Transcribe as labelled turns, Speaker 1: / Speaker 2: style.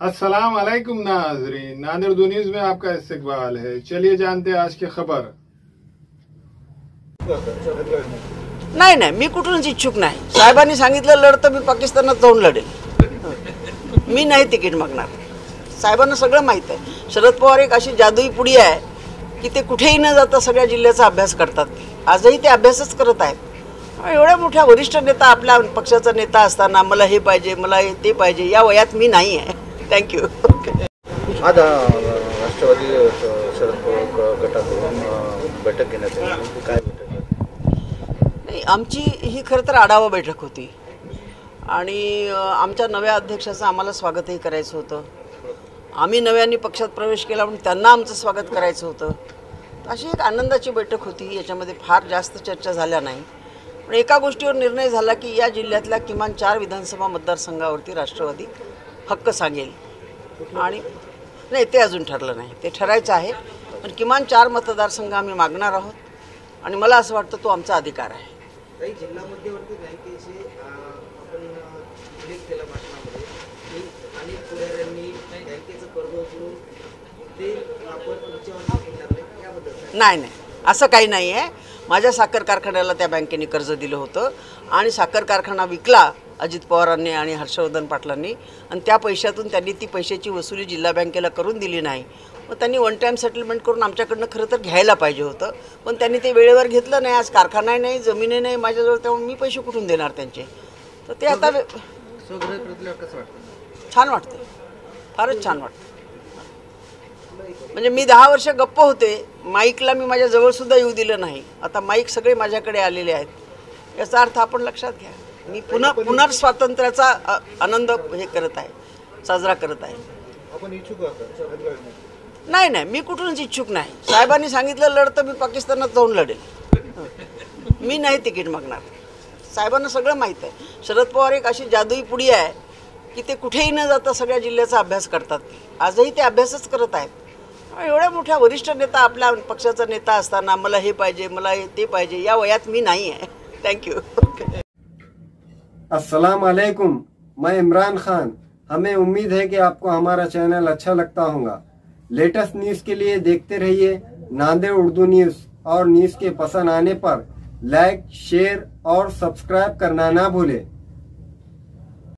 Speaker 1: अस्सलाम वालेकुम नाज़रीन, नादिर उर्दू न्यूज में आपका इस्तकबाल है। चलिए जानते हैं आज की खबर।
Speaker 2: नाही नाही, मी कुठूनच इच्छुक नाही। साहेबांनी सांगितलं लढतं, मी पाकिस्तानात जाऊन लढेल। मी नाही तिकीट मागणार। साहेबांना सगळं माहित आहे। शरद पवार एक अशी जादुई पुडी आहे की ते कुठेही न जाता सगळ्या जिल्ह्याचा अभ्यास करतात। आजही ते अभ्यासच करत आहेत। एवढ्या मोठ्या वरिष्ठ नेता, आपल्या पक्षाचा नेता असताना मला हे पाहिजे, मला ते पाहिजे, या वयात मी नाही आहे। थँक्यू।
Speaker 3: आज राष्ट्रवादी शरद पवार गटाकडून बैठक घेण्यात आली, काय बैठक?
Speaker 2: नाही, आमची ही खरं तर आढावा बैठक होती आणि आमच्या नव्या अध्यक्षाचं आम्हाला स्वागतही करायचं होतं। आम्ही नव्यांनी पक्षात प्रवेश केला म्हणून त्यांना आमचं स्वागत करायचं होतं। अशी एक आनंदाची बैठक होती। याच्यामध्ये फार जास्त चर्चा झाल्या नाही, पण एका गोष्टीवर निर्णय झाला की या जिल्ह्यातल्या किमान 4 विधानसभा मतदारसंघावरती राष्ट्रवादी हक्क सांगेल। आणि नाही, ते अजून ठरलं नाही, ते ठरायचं आहे, पण किमान 4 मतदारसंघ आम्ही मागणार आहोत आणि मला असं वाटतं तो आमचा अधिकार आहे।
Speaker 4: काही जिल्हा मध्यवर्ती बँकेचे आपण उल्लेख केला भाषणामध्ये की अनेक पुढाऱ्यांनी बँकेचं कर्ज उचलून ते आपण तुमच्यावर ठरले, याबद्दल
Speaker 2: नाही नाही, असं काही नाही आहे। माझ्या साखर कारखान्याला त्या बँकेने कर्ज दिलं होतं आणि साखर कारखाना विकला अजित पवारांनी आणि हर्षवर्धन पाटलांनी, आणि त्या पैशातून त्यांनी ती पैशाची वसुली जिल्हा बँकेला करून दिली नाही। मग त्यांनी वन टाईम सेटलमेंट करून आमच्याकडनं खरं तर घ्यायला पाहिजे होतं, पण त्यांनी ते वेळेवर घेतलं नाही। आज कारखानाही नाही, जमिनी नाही माझ्याजवळ, त्यामुळे मी पैसे कुठून देणार त्यांचे? तर ते आता
Speaker 4: स्वगृह प्रतल्यावर कसं वाटतं?
Speaker 2: छान वाटतं, फारच छान वाटतं। म्हणजे मी 10 वर्ष गप्प होते, माईकला मी माझ्या जवळसुद्धा येऊ दिलं नाही। आता माईक सगळे माझ्याकडे आलेले आहेत। याचा अर्थ आपण लक्षात घ्या, मी पुनर्स्वातंत्र्याचा आनंद हे करत आहे, साजरा करत आहे।
Speaker 3: आपण इच्छुक आहात?
Speaker 2: नाही नाही, मी कुठूनच इच्छुक नाही। साहेबांनी सांगितलं लढतं, मी पाकिस्तानात जाऊन लढेल। मी नाही तिकीट मागणार। साहेबांना सगळं माहित आहे। शरद पवार एक अशी जादुई पुडी आहे की ते कुठेही न जाता सगळ्या जिल्ह्याचा अभ्यास करतात। आजही ते अभ्यासच करत आहेत। एवढ्या मोठ्या वरिष्ठ नेता, आपल्या पक्षाचा नेता असताना मला हे पाहिजे, मला ते पाहिजे, या वयात मी नाही आहे। थँक्यू।
Speaker 5: अस्सलाम वालेकुम, मैं इमरान खान। हमें उम्मीद है कि आपको हमारा चैनल अच्छा लगता होगा। लेटेस्ट न्यूज़ के लिए देखते रहिए नादिर उर्दू न्यूज़, और न्यूज़ के पसंद आने पर लाइक, शेयर और सब्सक्राइब करना ना भूलें।